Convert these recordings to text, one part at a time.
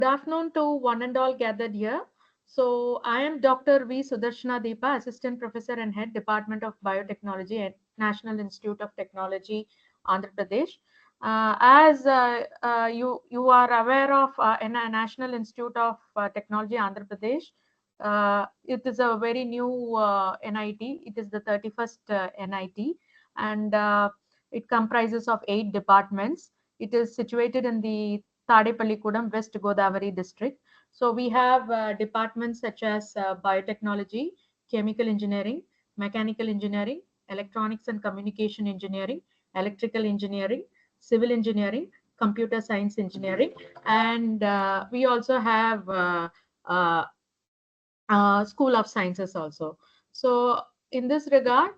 Good afternoon to one and all gathered here. So I am Dr. V. Sudharshana Deepa, Assistant Professor and Head, Department of Biotechnology at National Institute of Technology, Andhra Pradesh. As you are aware of National Institute of Technology, Andhra Pradesh, it is a very new NIT. It is the 31st NIT, and it comprises of 8 departments. It is situated in the Tadepallikudam, West Godavari district. So we have departments such as biotechnology, chemical engineering, mechanical engineering, electronics and communication engineering, electrical engineering, civil engineering, computer science engineering, and we also have uh, School of Sciences also. So in this regard,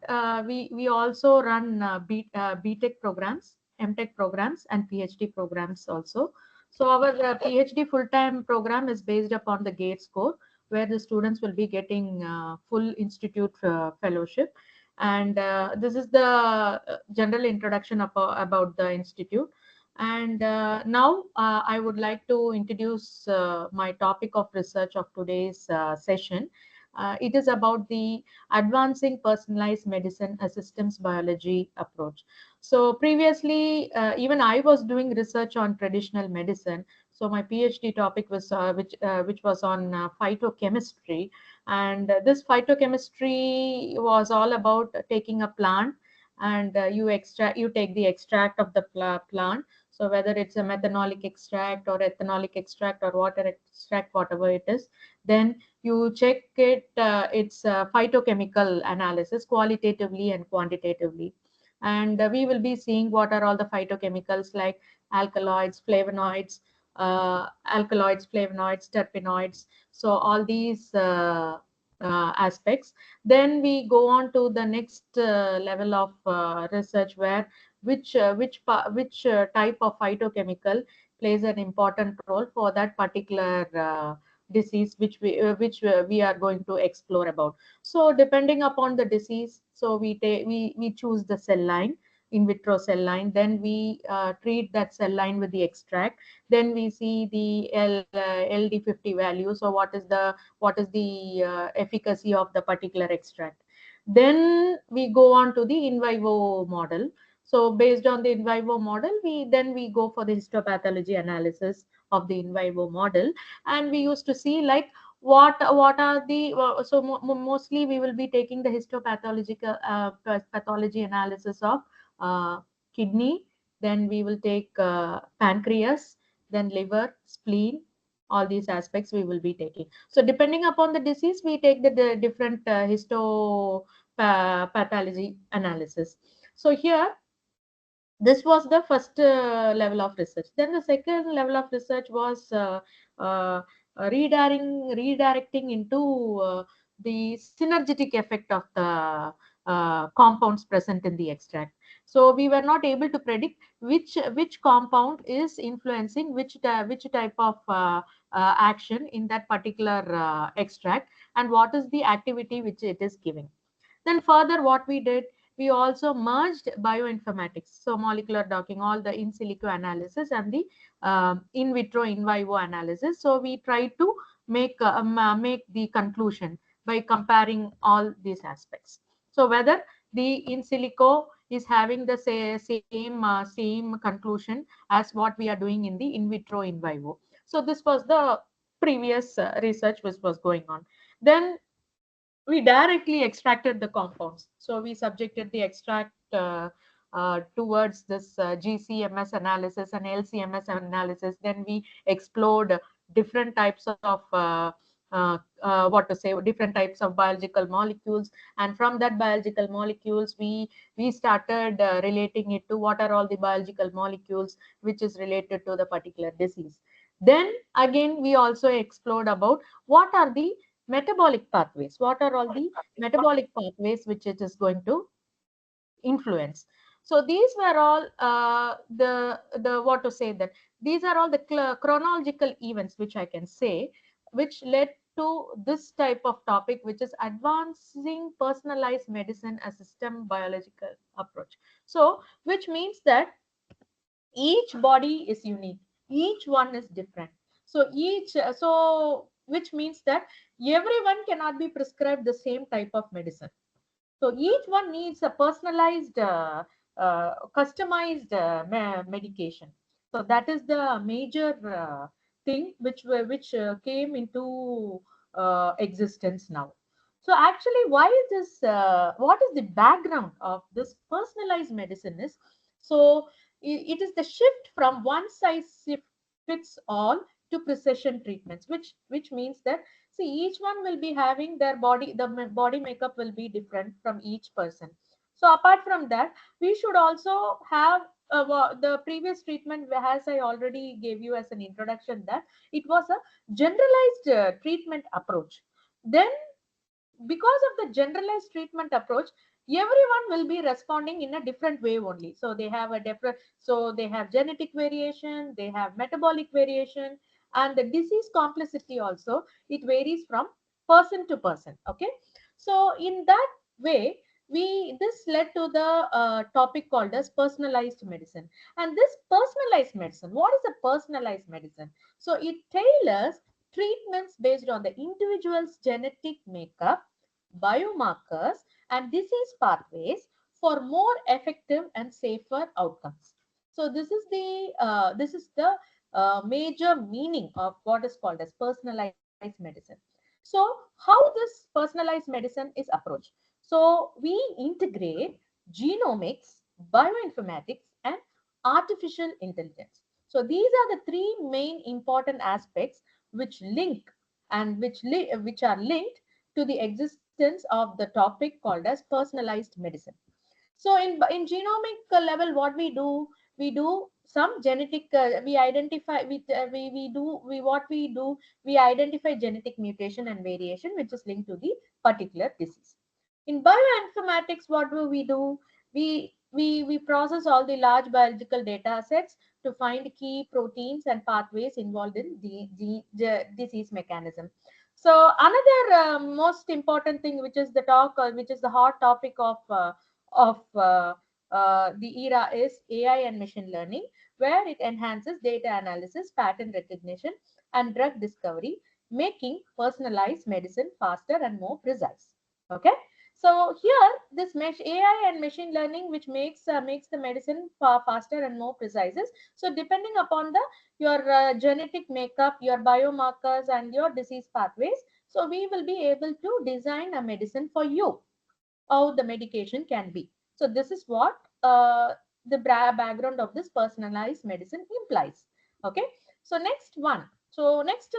we also run BTech programs, MTech programs, and PhD programs also. So our PhD full-time program is based upon the GATE score, where the students will be getting full institute fellowship. And this is the general introduction about the institute. And now I would like to introduce my topic of research of today's session. It is about the advancing personalized medicine, a systems biology approach. So previously, even I was doing research on traditional medicine. So my PhD topic was which was on phytochemistry, and this phytochemistry was all about taking a plant, and you take the extract of the plant. So whether it's a methanolic extract or ethanolic extract or water extract, whatever it is, then you check its phytochemical analysis qualitatively and quantitatively. And we will be seeing what are all the phytochemicals like alkaloids, terpenoids. So all these aspects. Then we go on to the next level of research, where which type of phytochemical plays an important role for that particular disease which we are going to explore about. So depending upon the disease, so we choose the cell line, in vitro cell line. Then we treat that cell line with the extract. Then we see the LD50 value. So what is the efficacy of the particular extract. Then we go on to the in vivo model. So based on the in vivo model, we go for the histopathology analysis of the in vivo model. And we used to see like what are the mostly we will be taking the histopathological pathology analysis of uh, kidney. Then we will take pancreas, then liver, spleen. All these aspects we will be taking. So depending upon the disease, we take the different pathology analysis. So here, this was the first level of research. Then the second level of research was uh, redirecting into the synergetic effect of the compounds present in the extract. So we were not able to predict which compound is influencing which type of action in that particular extract, and what is the activity which it is giving. Then further, what we did, we also merged bioinformatics, so molecular docking, all the in silico analysis and the in vitro, in vivo analysis. So we tried to make the conclusion by comparing all these aspects. So whether the in silico is having the same conclusion as what we are doing in the in vitro, in vivo. So this was the previous research which was going on. Then we directly extracted the compounds. So we subjected the extract towards this GCMS analysis and LCMS analysis. Then we explored different types of different types of biological molecules, and from that biological molecules, we started relating it to what are all the biological molecules which is related to the particular disease. Then again, we also explored about what are the metabolic pathways, what are all the metabolic pathways which it is going to influence. So these were all the what to say that these are all the chronological events which I can say, which led to this type of topic, which is advancing personalized medicine as system biological approach. So which means that each body is unique, each one is different. So which means that everyone cannot be prescribed the same type of medicine. So each one needs a personalized, customized medication. So that is the major thing which came into existence now. So actually, why is this? What is the background of this personalized medicine? Is so it is the shift from one size fits all to precision treatments, which means that, see, each one will be having their body, the body makeup will be different from each person. So apart from that, we should also have the previous treatment, as I already gave you as an introduction, that it was a generalized treatment approach. Then, because of the generalized treatment approach, everyone will be responding in a different way only. So they have a different, so they have genetic variation, they have metabolic variation, and the disease complexity also, it varies from person to person. Okay, so in that way, we this led to the topic called as personalized medicine. And this personalized medicine, what is a personalized medicine? So it tailors treatments based on the individual's genetic makeup, biomarkers, and disease pathways for more effective and safer outcomes. So this is the major meaning of what is called as personalized medicine. So how this personalized medicine is approached? So we integrate genomics, bioinformatics, and artificial intelligence. So these are the three main important aspects which link and which are linked to the existence of the topic called as personalized medicine. So in genomic level, what we do some genetic, we identify with we identify genetic mutation and variation which is linked to the particular disease. In bioinformatics, what do? We process all the large biological data sets to find key proteins and pathways involved in the disease mechanism. So another most important thing, which is the hot topic of the era, is AI and machine learning, where it enhances data analysis, pattern recognition, and drug discovery, making personalized medicine faster and more precise. Okay, so here this mesh AI and machine learning, which makes the medicine far faster and more precise. So depending upon the your genetic makeup, your biomarkers, and your disease pathways, so we will be able to design a medicine for you, how the medication can be. So this is what the background of this personalized medicine implies. Okay. So next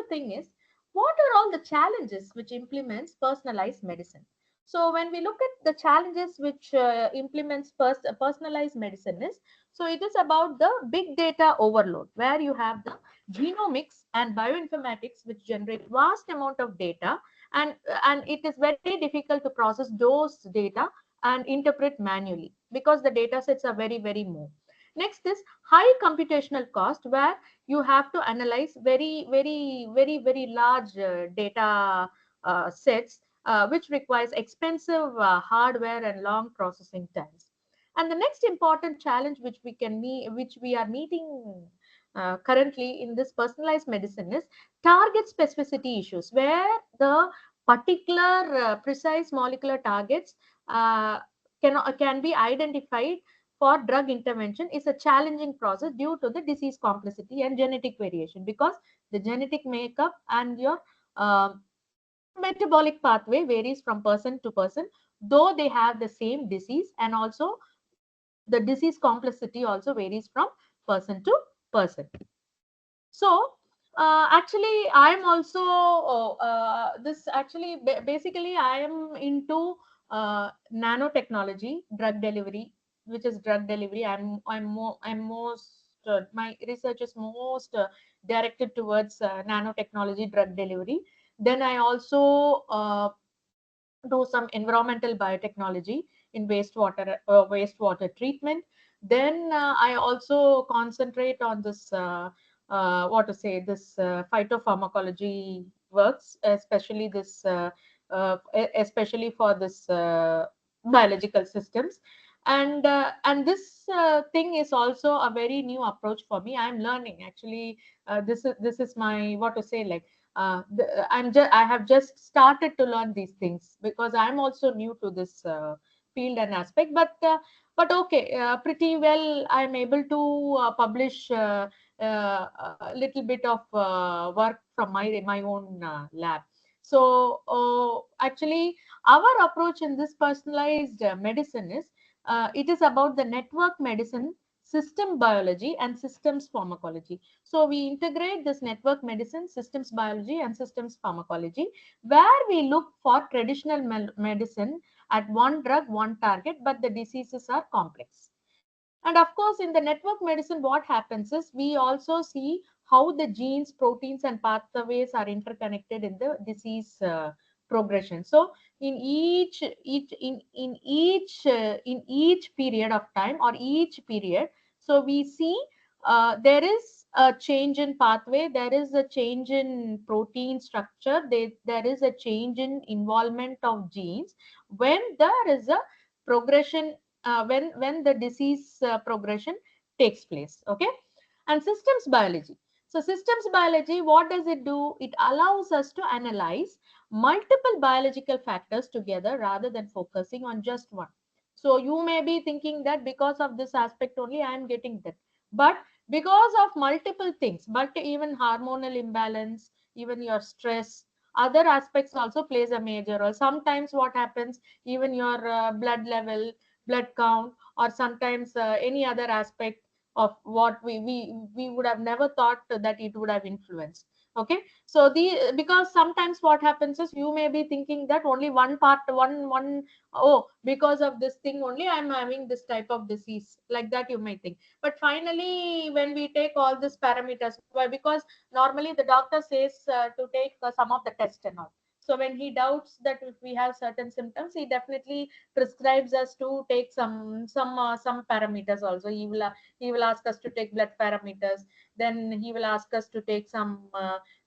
thing is, what are all the challenges which implements personalized medicine? So when we look at the challenges which implements personalized medicine is, so it is about the big data overload, where you have the genomics and bioinformatics which generate vast amount of data, and it is very difficult to process those data and interpret manually, because the data sets are very more. Next is high computational cost, where you have to analyze very large data sets, which requires expensive hardware and long processing times. And the next important challenge which we are meeting currently in this personalized medicine is target specificity issues, where the particular precise molecular targets uh, can be identified for drug intervention is a challenging process due to the disease complexity and genetic variation, because the genetic makeup and your metabolic pathway varies from person to person, though they have the same disease, and also the disease complexity also varies from person to person. So actually, I am also this actually basically I am into nanotechnology, drug delivery, which is drug delivery. I'm most my research is most directed towards nanotechnology, drug delivery. Then I also do some environmental biotechnology in wastewater treatment. Then I also concentrate on this what to say this phytopharmacology works, especially especially for this biological systems. And this thing is also a very new approach for me. I'm learning actually. This is my, what to say, like, I have just started to learn these things because I'm also new to this field and aspect. But okay, pretty well I'm able to publish a little bit of work from my own lab. So actually, our approach in this personalized medicine is, it is about the network medicine, system biology, and systems pharmacology. So we integrate this network medicine, systems biology, and systems pharmacology, where we look for traditional medicine at one drug, one target, but the diseases are complex. And of course, in the network medicine, what happens is we also see how the genes, proteins, and pathways are interconnected in the disease progression. So, in each period of time, or each period, so we see there is a change in pathway, there is a change in protein structure, there is a change in involvement of genes when there is a progression, when the disease progression takes place. Okay. And systems biology, so systems biology, what does it do? It allows us to analyze multiple biological factors together rather than focusing on just one. So you may be thinking that because of this aspect only I am getting that, but because of multiple things, but even hormonal imbalance, even your stress, other aspects also plays a major role. Sometimes what happens, even your blood level, blood count, or sometimes any other aspect of what we would have never thought that it would have influenced. Okay. So the, because sometimes what happens is you may be thinking that only one part, one, oh, because of this thing only I'm having this type of disease, like that you may think. But finally, when we take all these parameters, why? Because normally the doctor says to take some of the tests and all. So when he doubts that if we have certain symptoms, he definitely prescribes us to take some parameters also. He will ask us to take blood parameters. Then he will ask us to take some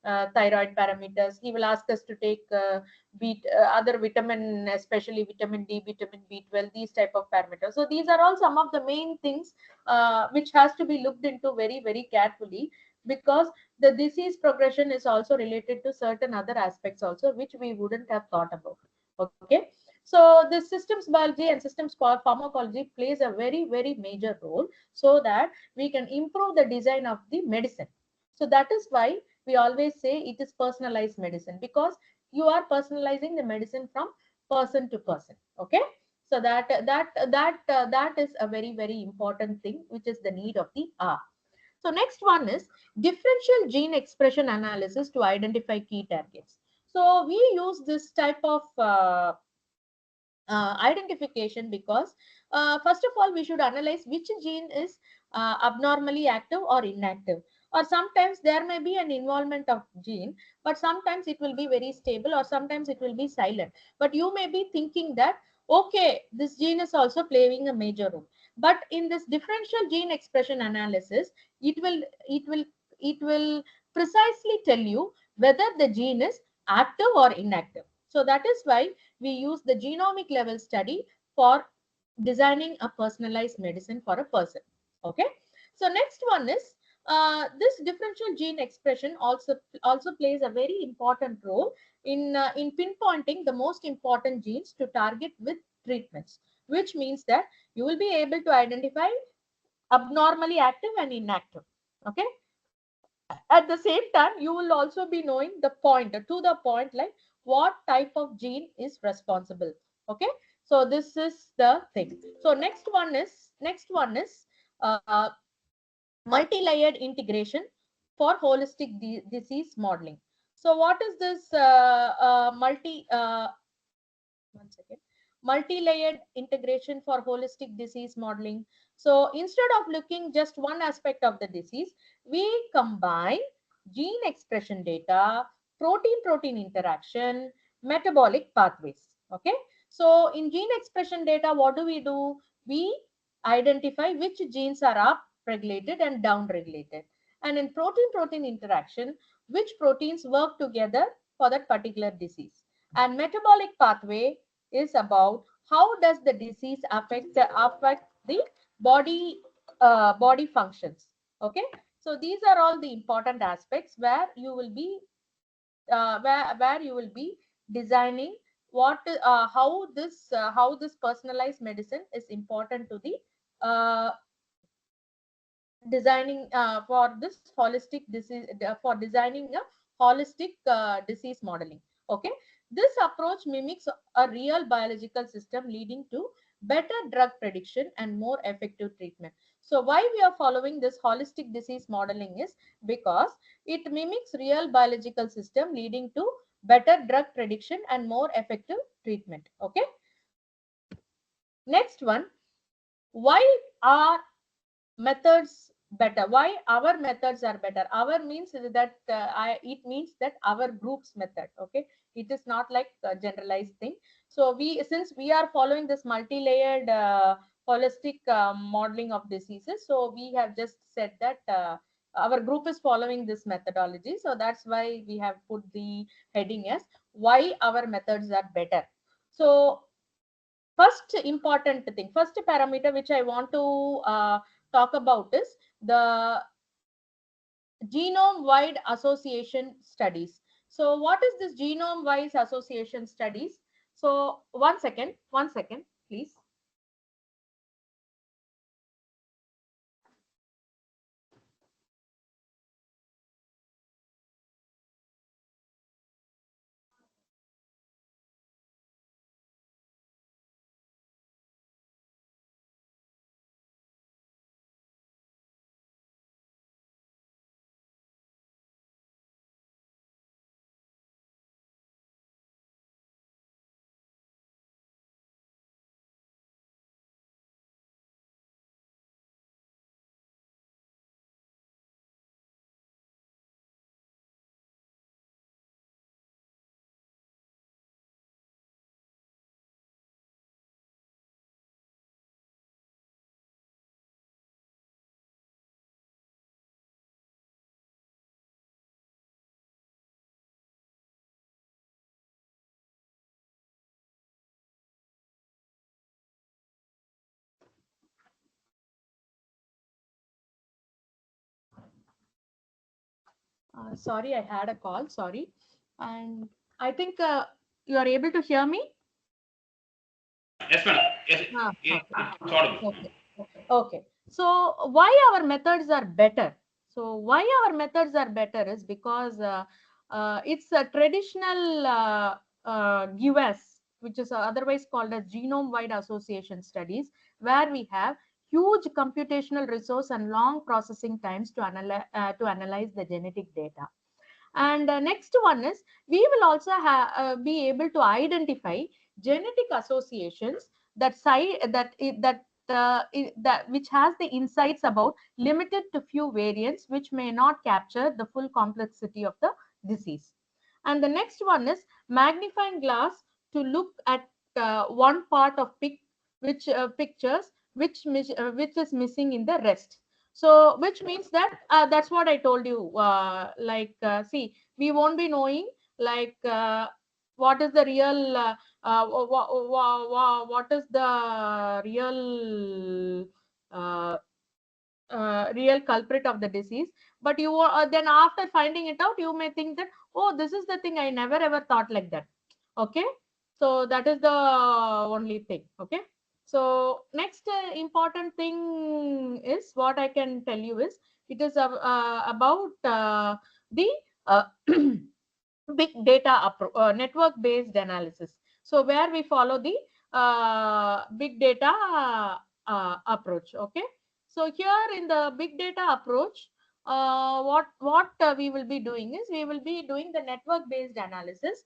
thyroid parameters. He will ask us to take other vitamin, especially vitamin D, vitamin B12, these type of parameters. So these are all some of the main things which has to be looked into very, very carefully, because the disease progression is also related to certain other aspects also, which we wouldn't have thought about. Okay. So the systems biology and systems pharmacology plays a very, very major role, so that we can improve the design of the medicine. So that is why we always say it is personalized medicine, because you are personalizing the medicine from person to person. Okay. So that is a very, very important thing, which is the need of the hour. So next one is differential gene expression analysis to identify key targets. So we use this type of identification because first of all we should analyze which gene is abnormally active or inactive, or sometimes there may be an involvement of gene, but sometimes it will be very stable, or sometimes it will be silent. But you may be thinking that okay, this gene is also playing a major role, but in this differential gene expression analysis, it will it will it will precisely tell you whether the gene is active or inactive. So that is why we use the genomic level study for designing a personalized medicine for a person. Okay. So next one is this differential gene expression also plays a very important role in pinpointing the most important genes to target with treatments, which means that you will be able to identify abnormally active and inactive. Okay. At the same time, you will also be knowing the point, to the point, like what type of gene is responsible. Okay. So this is the thing. So next one is uh, multi-layered integration for holistic disease modeling. So what is this one second, multi-layered integration for holistic disease modeling? So instead of looking just one aspect of the disease, we combine gene expression data, protein-protein interaction, metabolic pathways. Okay. So in gene expression data, what do? We identify which genes are up regulated and down regulated. And in protein-protein interaction, which proteins work together for that particular disease. And metabolic pathway is about how does the disease affect the body body functions. Okay, so these are all the important aspects where you will be where you will be designing what how this personalized medicine is important to the uh, designing for this holistic disease for designing a holistic disease modeling. Okay, this approach mimics a real biological system, leading to better drug prediction and more effective treatment. So why we are following this holistic disease modeling is because it mimics real biological system, leading to better drug prediction and more effective treatment. Okay, next one, why are methods better? Why our methods are better? Our means that it means that our group's method. Okay, it is not like a generalized thing. So we, since we are following this multi-layered holistic modeling of diseases, so we have just said that our group is following this methodology, so that's why we have put the heading as why our methods are better. So first important thing, first parameter which I want to talk about is the genome wide association studies. So what is this genome wide association studies? So one second please. Sorry, I had a call, sorry. And I think you are able to hear me. Yes, madam. Yes, Okay. it's audible. Okay. Okay. So why our methods are better? So why our methods are better is because it's a traditional GWAS, which is otherwise called as genome-wide association studies, where we have huge computational resource and long processing times to analyze the genetic data. And next one is we will also be able to identify genetic associations that that which has the insights about limited to few variants which may not capture the full complexity of the disease. And the next one is magnifying glass to look at one part of which pictures which is missing in the rest. So which means that that's what I told you, see, we won't be knowing like what is the real what is the real culprit of the disease. But you then after finding it out, you may think that, oh, this is the thing, I never ever thought like that. Okay, so that is the only thing. Okay, so next important thing is what I can tell you is it is about the uh, big data network based analysis. So where we follow the big data approach. Okay, so here in the big data approach, what we will be doing is we will be doing the network based analysis,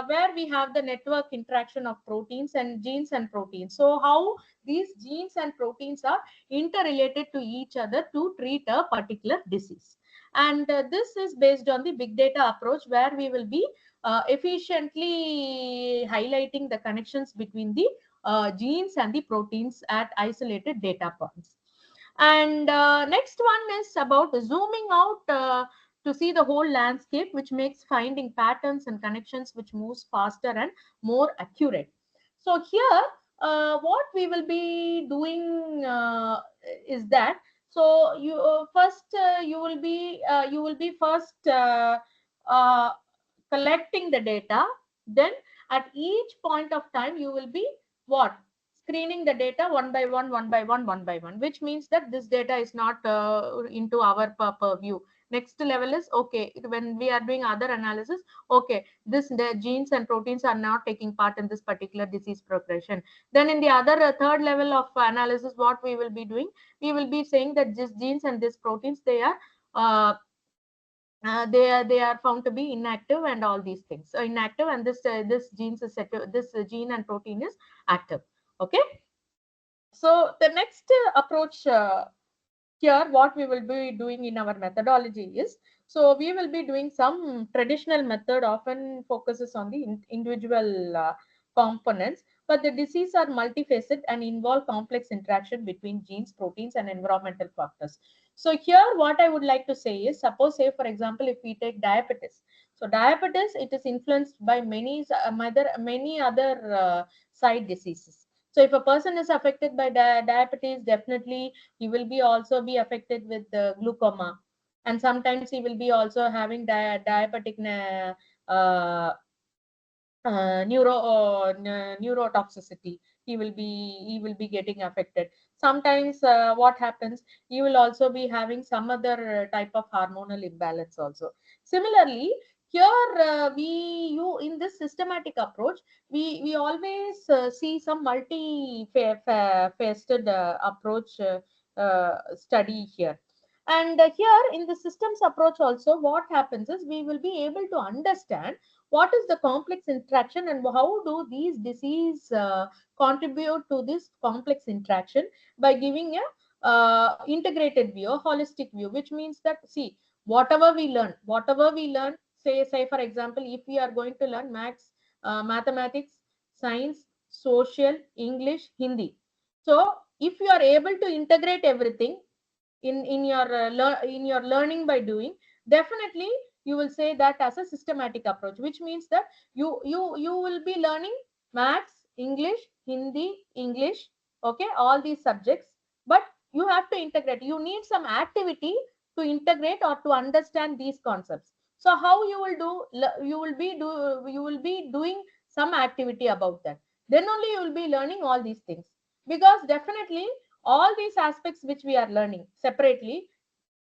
where we have the network interaction of proteins and genes and proteins. So how these genes and proteins are interrelated to each other to treat a particular disease. And this is based on the big data approach, where we will be efficiently highlighting the connections between the genes and the proteins at isolated data points. And next one is about zooming out to see the whole landscape, which makes finding patterns and connections which moves faster and more accurate. So here what we will be doing is that, so you first you will be first uh, collecting the data. Then at each point of time you will be what, screening the data one by one, one by one, which means that this data is not into our purview. Next level is, okay, when we are doing other analysis, okay, this the genes and proteins are not taking part in this particular disease progression. Then in the other third level of analysis, what we will be doing, we will be saying that this genes and these proteins, they are uh, they are found to be inactive and all these things. So inactive, and this genes is set to, this gene and protein is active. Okay. So the next approach here, what we will be doing in our methodology is, so we will be doing some traditional method often focuses on the individual components, but the disease are multifaceted and involve complex interaction between genes, proteins, and environmental factors. So here what I would like to say is, suppose, say for example, if we take diabetes, so diabetes, it is influenced by many other side diseases. So if a person is affected by diabetes, definitely he will be also be affected with the glaucoma, and sometimes he will be also having diabetic uh, neurotoxicity. He will be getting affected. Sometimes what happens, you will also be having some other type of hormonal imbalance also. Similarly, here we you in this systematic approach, we always see some faceted approach study here. And here in the systems approach also, what happens is, we will be able to understand what is the complex interaction and how do these disease contribute to this complex interaction, by giving a integrated view, a holistic view, which means that, see, whatever we learn, say for example, if we are going to learn mathematics, science, social, English, Hindi. So if you are able to integrate everything in your learning by doing, definitely you will say that as a systematic approach, which means that you will be learning maths, English, Hindi, English, okay, all these subjects, but you have to integrate, you need some activity to integrate or to understand these concepts. So how you will do, you will be doing some activity about that, then only you will be learning all these things. Because definitely all these aspects which we are learning separately,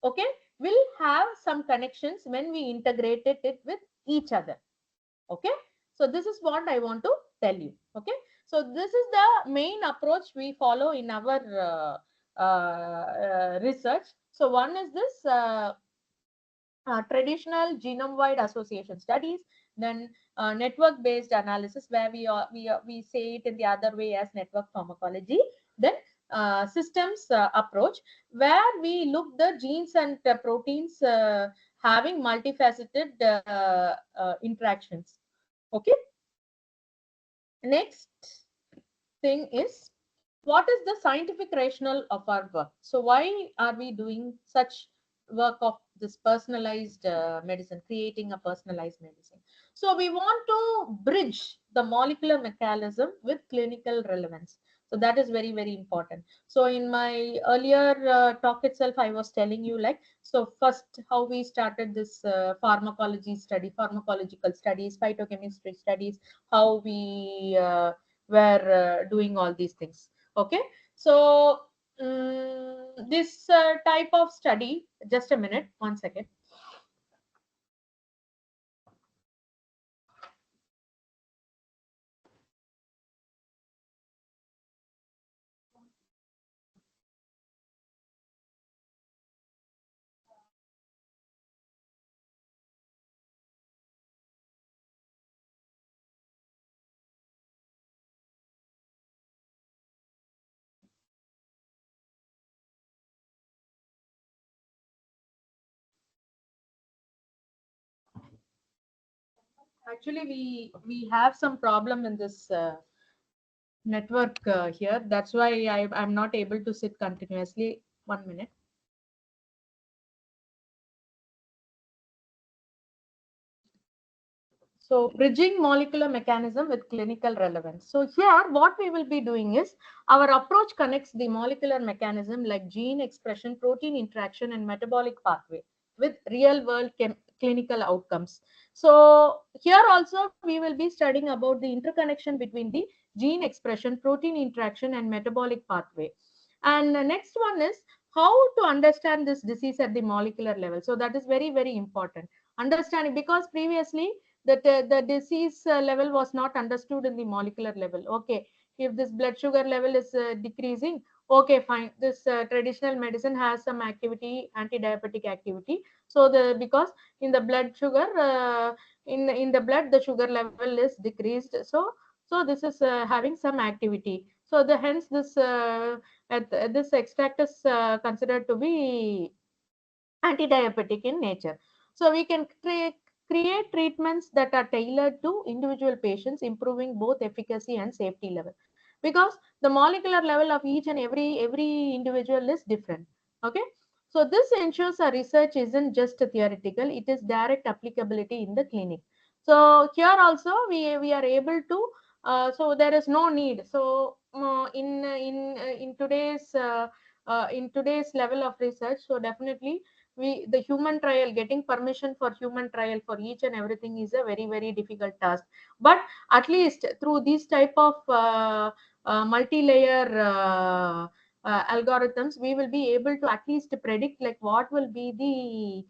okay, will have some connections when we integrated it with each other. Okay. So this is what I want to tell you. Okay. So this is the main approach we follow in our research. So one is this traditional genome-wide association studies, then network-based analysis, where we say it in the other way as network pharmacology, then systems approach, where we look the genes and proteins having multifaceted interactions. Okay. Next thing is, what is the scientific rationale of our work? So why are we doing such work of this personalized medicine, creating a personalized medicine? So we want to bridge the molecular mechanism with clinical relevance. So that is very, very important. So in my earlier talk itself, I was telling you, like, so first how we started this pharmacological studies, phytochemistry studies, how we were doing all these things. Okay. So this type of study, just a minute, 1 second. Actually, we have some problem in this network here. That's why I'm not able to sit continuously. 1 minute. So bridging molecular mechanism with clinical relevance. So here what we will be doing is our approach connects the molecular mechanism like gene expression, protein interaction and metabolic pathway with real world clinical outcomes. So here also we will be studying about the interconnection between the gene expression, protein interaction and metabolic pathway. And the next one is how to understand this disease at the molecular level. So that is very, very important. Understanding, because previously that the disease level was not understood in the molecular level. Okay, if this blood sugar level is decreasing, okay, fine, this traditional medicine has some activity, anti-diabetic activity. So the because in the blood sugar in the blood the sugar level is decreased, so this is having some activity, so the hence this extract is considered to be anti-diabetic in nature. So we can create treatments that are tailored to individual patients, improving both efficacy and safety level. Because the molecular level of each and every individual is different. Okay. So this ensures our research isn't just theoretical; it is direct applicability in the clinic. So here also we are able to. So there is no need. So in today's level of research, so definitely we the human trial, getting permission for human trial for each and everything is a very, very difficult task. But at least through these type of multi-layer algorithms, we will be able to at least predict like what will be the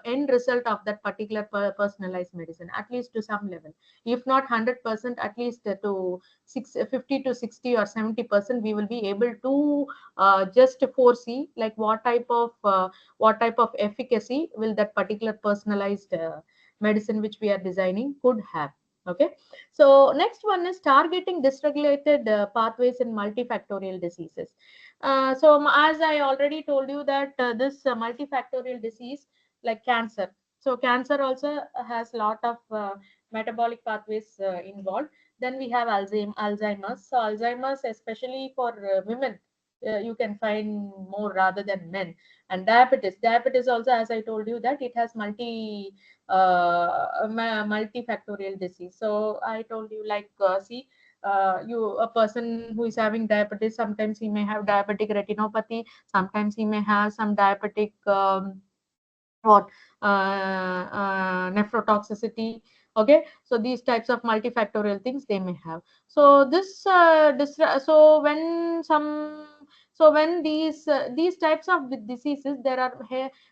end result of that particular personalized medicine, at least to some level, if not 100%, at least to 50 to 60 or 70%, we will be able to just foresee like what type of efficacy will that particular personalized medicine which we are designing could have. Okay. So next one is targeting dysregulated pathways in multifactorial diseases. As I already told you that this multifactorial disease like cancer, so cancer also has lot of metabolic pathways involved. Then we have Alzheimer's. So Alzheimer's, especially for women, you can find more rather than men. And diabetes also, as I told you, that it has multifactorial disease. So I told you like see you a person who is having diabetes, sometimes he may have diabetic retinopathy, sometimes he may have some diabetic what nephrotoxicity. Okay, so these types of multifactorial things they may have. So this so when some so when these types of diseases, there are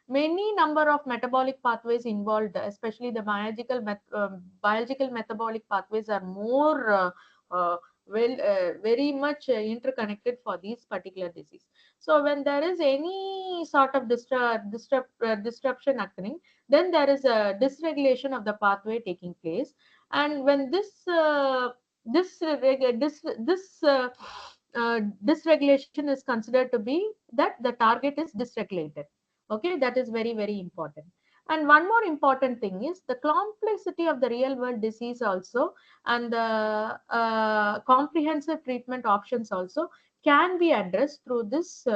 many number of metabolic pathways involved, especially the biological metabolic pathways are more uh, very much interconnected for these particular disease. So when there is any sort of disruption occurring, then there is a dysregulation of the pathway taking place. And when this dysregulation is considered to be that the target is dysregulated. Okay, that is very, very important. And one more important thing is the complexity of the real world disease also, and the comprehensive treatment options also can be addressed through this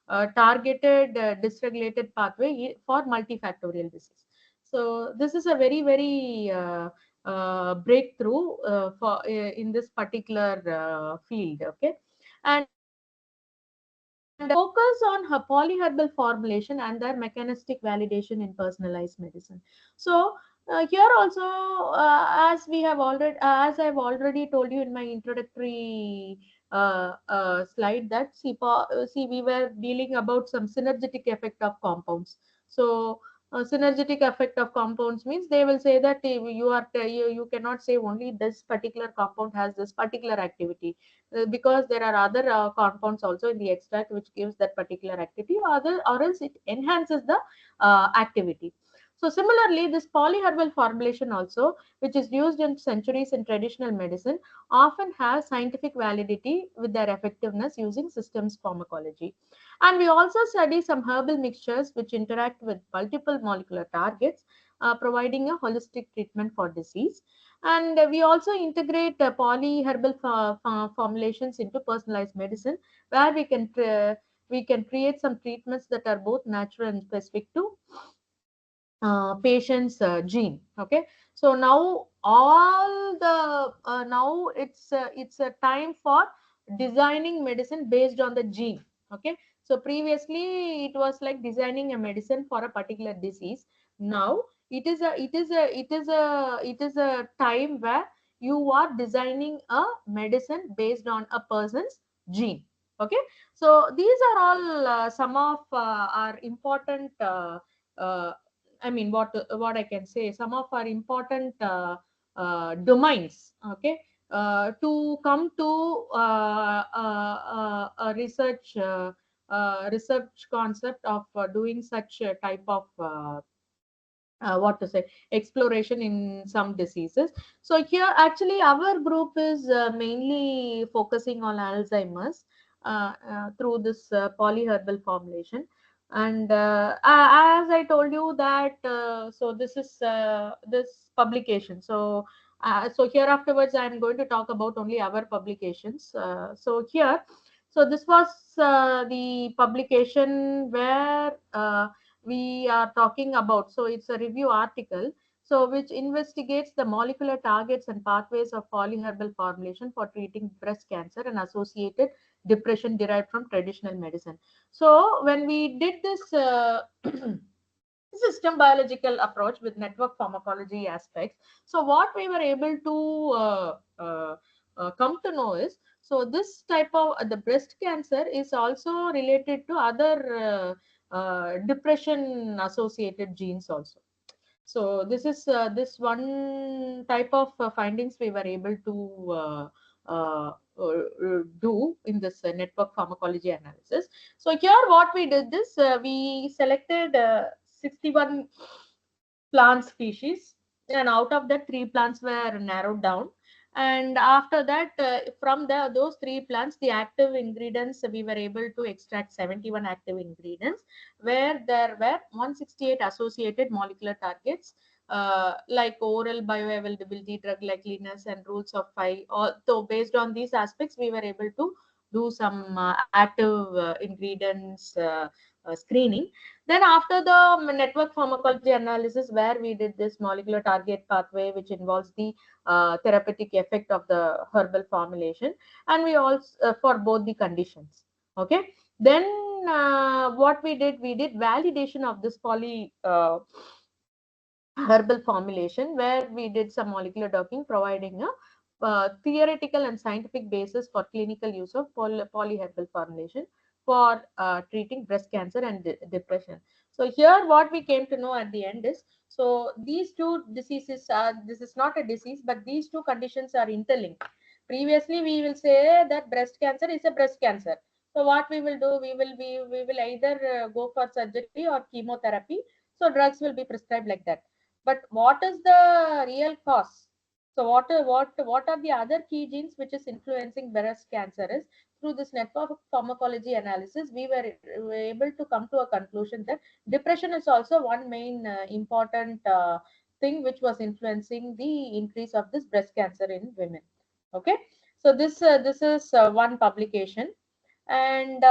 targeted dysregulated pathway for multifactorial disease. So this is a very, very breakthrough for in this particular field. Okay. And focus on her polyherbal formulation and their mechanistic validation in personalized medicine. So here also, as I've already told you in my introductory slide, that see, we were dealing about some synergetic effect of compounds. So synergetic effect of compounds means they will say that you cannot say only this particular compound has this particular activity, because there are other compounds also in the extract which gives that particular activity, or else it enhances the activity. So similarly, this polyherbal formulation also, which is used in centuries in traditional medicine, often has scientific validity with their effectiveness using systems pharmacology. And we also study some herbal mixtures which interact with multiple molecular targets, providing a holistic treatment for disease. And we also integrate polyherbal formulations into personalized medicine, where we can create some treatments that are both natural and specific to patient's gene. Okay, so now all the now it's a time for designing medicine based on the gene. Okay, so previously it was like designing a medicine for a particular disease. Now it is a time where you are designing a medicine based on a person's gene. Okay, so these are all some of our important I mean, what I can say, some of our important domains. Okay, to come to a research concept of doing such a type of what to say, exploration in some diseases. So here actually our group is mainly focusing on Alzheimer's through this polyherbal formulation. And as I told you that so this is this publication. So here afterwards I'm going to talk about only our publications. So here, so this was the publication where we are talking about. So it's a review article, so which investigates the molecular targets and pathways of polyherbal formulation for treating breast cancer and associated depression derived from traditional medicine. So when we did this system biological approach with network pharmacology aspects, so what we were able to come to know is, so this type of the breast cancer is also related to other depression associated genes also. So this is this one type of findings we were able to do in this network pharmacology analysis. So here what we did this, we selected 61 plant species, and out of that 3 plants were narrowed down. And after that from those 3 plants, the active ingredients, we were able to extract 71 active ingredients, where there were 168 associated molecular targets, like oral bioavailability, drug likeliness, and rules of 5. So based on these aspects, we were able to do some active ingredients screening. Then after the network pharmacology analysis, where we did this molecular target pathway, which involves the therapeutic effect of the herbal formulation, and we also for both the conditions. Okay. Then what we did validation of this poly herbal formulation, where we did some molecular docking, providing a theoretical and scientific basis for clinical use of polyherbal formulation for treating breast cancer and depression. So here what we came to know at the end is, so these two diseases are, this is not a disease, but these two conditions are interlinked. Previously we will say that breast cancer is a breast cancer. So what we will do, we will either go for surgery or chemotherapy. So drugs will be prescribed like that. But what is the real cause? So what are the other key genes which is influencing breast cancer is, through this network pharmacology analysis, we were able to come to a conclusion that depression is also one main important thing which was influencing the increase of this breast cancer in women. Okay, so this is one publication. And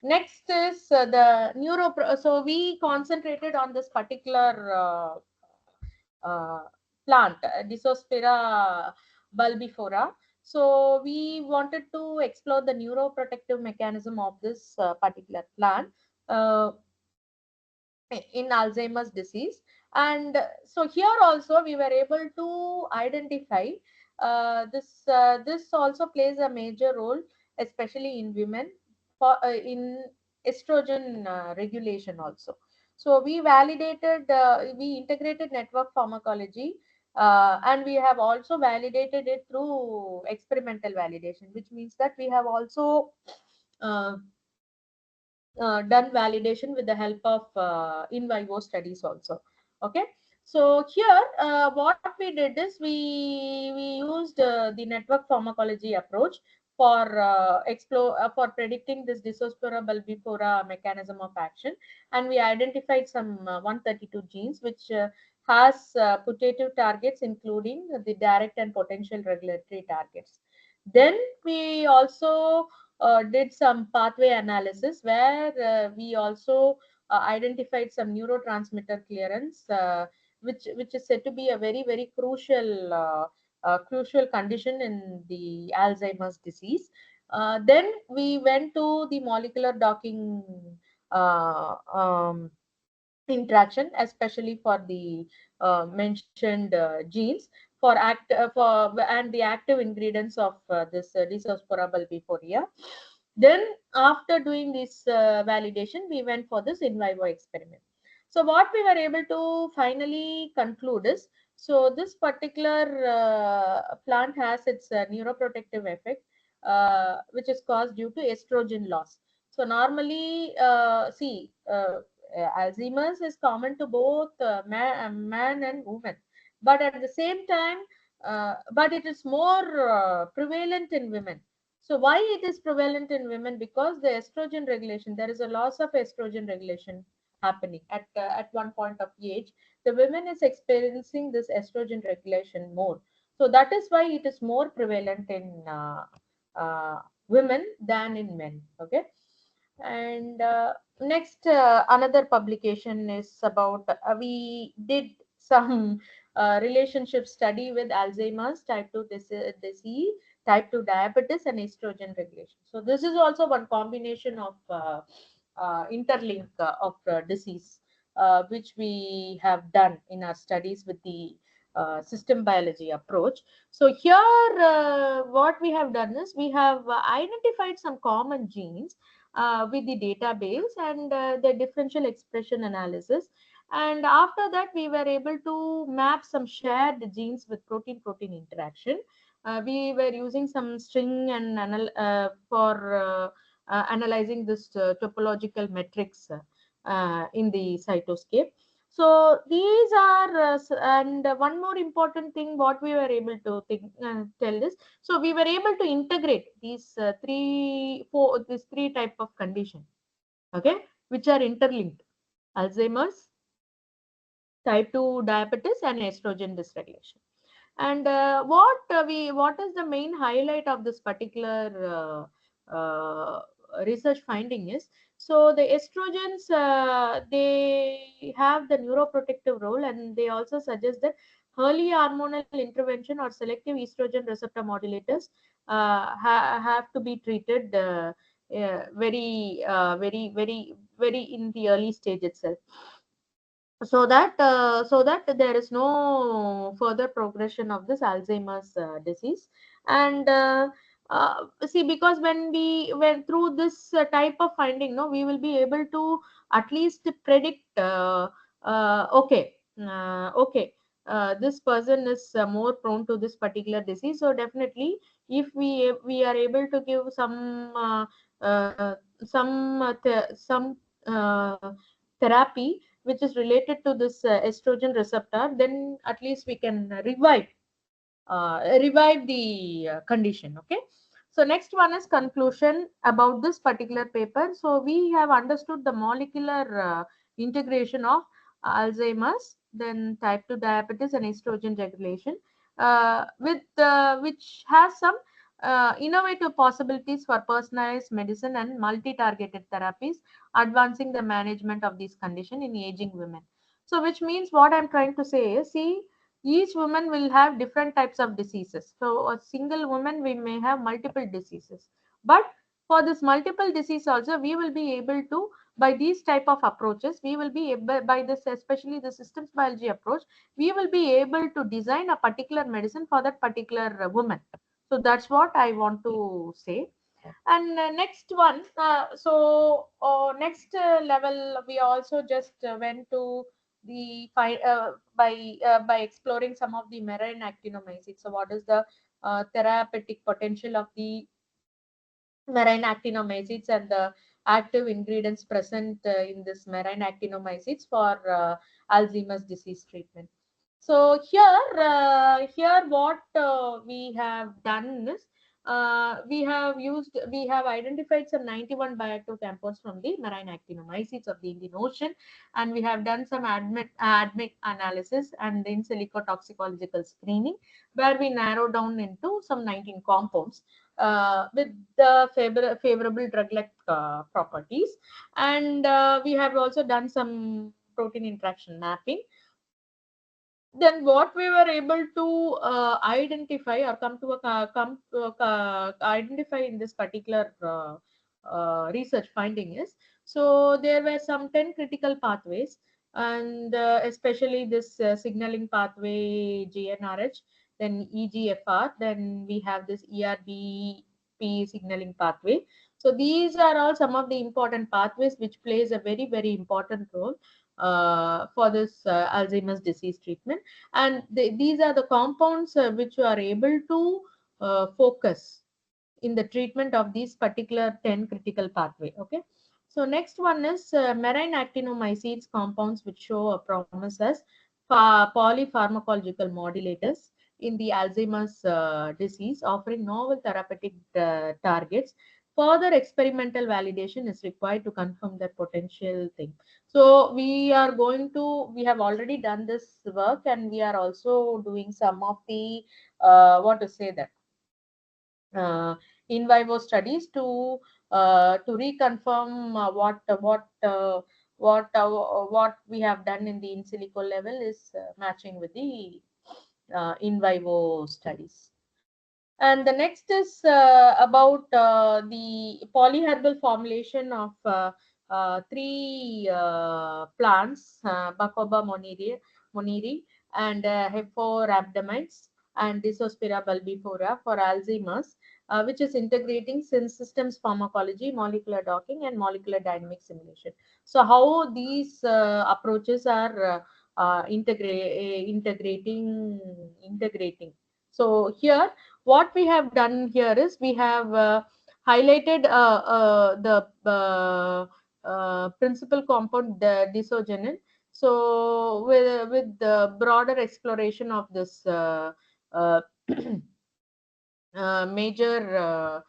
next is the neuro. So we concentrated on this particular uh, plant, Disospira bulbifora. So we wanted to explore the neuroprotective mechanism of this particular plant uh, in Alzheimer's disease. And so here also we were able to identify this also plays a major role, especially in women, for in estrogen regulation also. So we integrated network pharmacology, and we have also validated it through experimental validation, which means that we have also uh, done validation with the help of in vivo studies also. Okay, so here what we did is, we used the network pharmacology approach for explore for predicting this Disospora bulbifora mechanism of action, and we identified some 132 genes which has putative targets, including the direct and potential regulatory targets. Then we also did some pathway analysis, where we also identified some neurotransmitter clearance, which is said to be a very crucial condition in the Alzheimer's disease. Then we went to the molecular docking interaction, especially for the mentioned genes for and the active ingredients of this Disospora bulbifolia. Then, after doing this validation, we went for this in vivo experiment. So, what we were able to finally conclude is, so this particular plant has its neuroprotective effect, which is caused due to estrogen loss. So, normally, Alzheimer's is common to both man and woman, but at the same time, but it is more prevalent in women. So why it is prevalent in women? Because the estrogen regulation, there is a loss of estrogen regulation happening at one point of age. The women is experiencing this estrogen regulation more. So that is why it is more prevalent in women than in men. Okay. And next, another publication is about we did some relationship study with Alzheimer's, type 2 disease, type 2 diabetes, and estrogen regulation. So this is also one combination of interlink of disease, which we have done in our studies with the system biology approach. So here, what we have done is we have identified some common genes with the database and the differential expression analysis. And after that, we were able to map some shared genes with protein-protein interaction. We were using some string and for analyzing this topological metrics in the cytoscape. So these are, and one more important thing, what we were able to tell is, so we were able to integrate these these three type of condition, okay, which are interlinked: Alzheimer's, type 2 diabetes, and estrogen dysregulation. And what is the main highlight of this particular research finding is, so the estrogens, they have the neuroprotective role, and they also suggest that early hormonal intervention or selective estrogen receptor modulators have to be treated very in the early stage itself, so that there is no further progression of this Alzheimer's disease. And see, because when we went through this type of finding, no, we will be able to at least predict, okay, this person is more prone to this particular disease. So definitely, if we are able to give some therapy which is related to this estrogen receptor, then at least we can revive the condition. Okay. So next one is conclusion about this particular paper. So we have understood the molecular integration of Alzheimer's, then type 2 diabetes, and estrogen regulation, with which has some innovative possibilities for personalized medicine and multi-targeted therapies, advancing the management of this condition in aging women. So which means, what I'm trying to say is, see, each woman will have different types of diseases. So a single woman, we may have multiple diseases, but for this multiple disease also, we will be able to, by these type of approaches, we will be able, by this, especially the systems biology approach, we will be able to design a particular medicine for that particular woman. So that's what I want to say. And next one, next level, we also just went to the by exploring some of the marine actinomycetes. So what is the therapeutic potential of the marine actinomycetes and the active ingredients present in this marine actinomycetes for Alzheimer's disease treatment. So here what we have done is, we have identified some 91 bioactive compounds from the marine actinomycetes of the Indian Ocean, and we have done some admit analysis and in silico toxicological screening, where we narrow down into some 19 compounds with the favorable drug-like properties, and we have also done some protein interaction mapping. Then what we were able to identify or identify in this particular research finding is, so there were some 10 critical pathways, and especially this signaling pathway GnRH, then EGFR, then we have this ERBP signaling pathway. So these are all some of the important pathways which plays a very important role for this Alzheimer's disease treatment, and these are the compounds which are able to focus in the treatment of these particular 10 critical pathway. Okay, so next one is marine actinomycetes compounds which show a promise as polypharmacological modulators in the Alzheimer's disease, offering novel therapeutic targets. Further experimental validation is required to confirm their potential thing. So we have already done this work, and we are also doing some of the what to say that uh, in vivo studies to reconfirm what we have done in the in silico level is matching with the in vivo studies. And the next is about the polyherbal formulation of three plants, Bacoba moniri and Hephorhabdamides and Disospira bulbifera for Alzheimer's, which is integrating systems pharmacology, molecular docking, and molecular dynamic simulation. So how these approaches are integrating. So here what we have done here is we have highlighted the principal compound, the disogenin. So with the broader exploration of this uh, major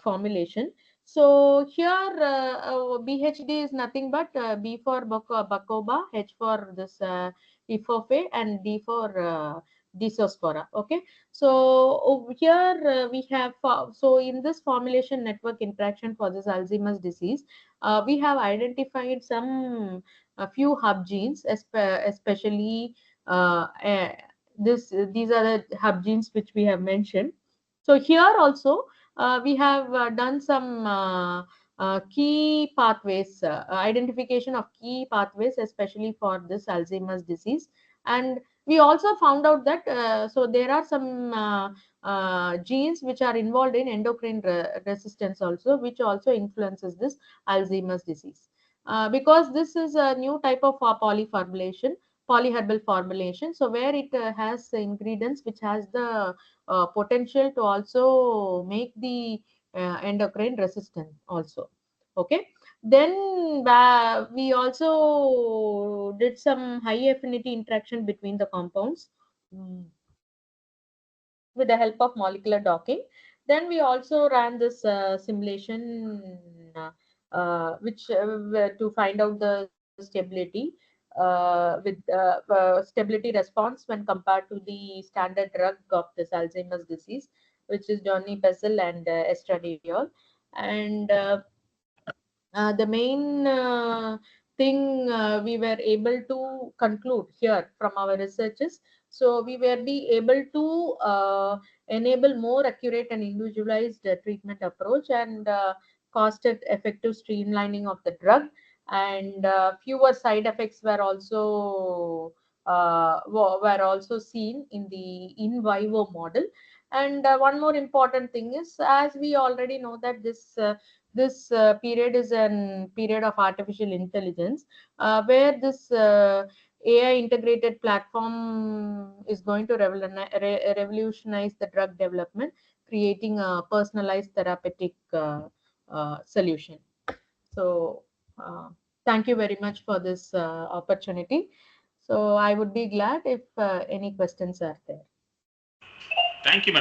formulation. So here BHD is nothing but B for Bacoba, H for this Epophe, and D for Disospora. Okay, so over here we have so in this formulation network interaction for this Alzheimer's disease, we have identified some a few hub genes, especially these are the hub genes which we have mentioned. So here also we have done some key pathways, identification of key pathways, especially for this Alzheimer's disease. And we also found out that so there are some genes which are involved in endocrine resistance also, which also influences this Alzheimer's disease. Because this is a new type of polyherbal formulation, so where it has ingredients which has the potential to also make the endocrine resistant also. Okay, then we also did some high affinity interaction between the compounds with the help of molecular docking. Then we also ran this simulation which to find out the stability with stability response when compared to the standard drug of this Alzheimer's disease, which is donepezil and estradiol. And the main thing we were able to conclude here from our researches, so we were be able to enable more accurate and individualized treatment approach, and cost effective streamlining of the drug, and fewer side effects were also were also seen in the in vivo model. And one more important thing is, as we already know that this period is an period of artificial intelligence, where this AI integrated platform is going to revolutionize the drug development, creating a personalized therapeutic solution. So, thank you very much for this opportunity. So, I would be glad if any questions are there. Thank you, madam.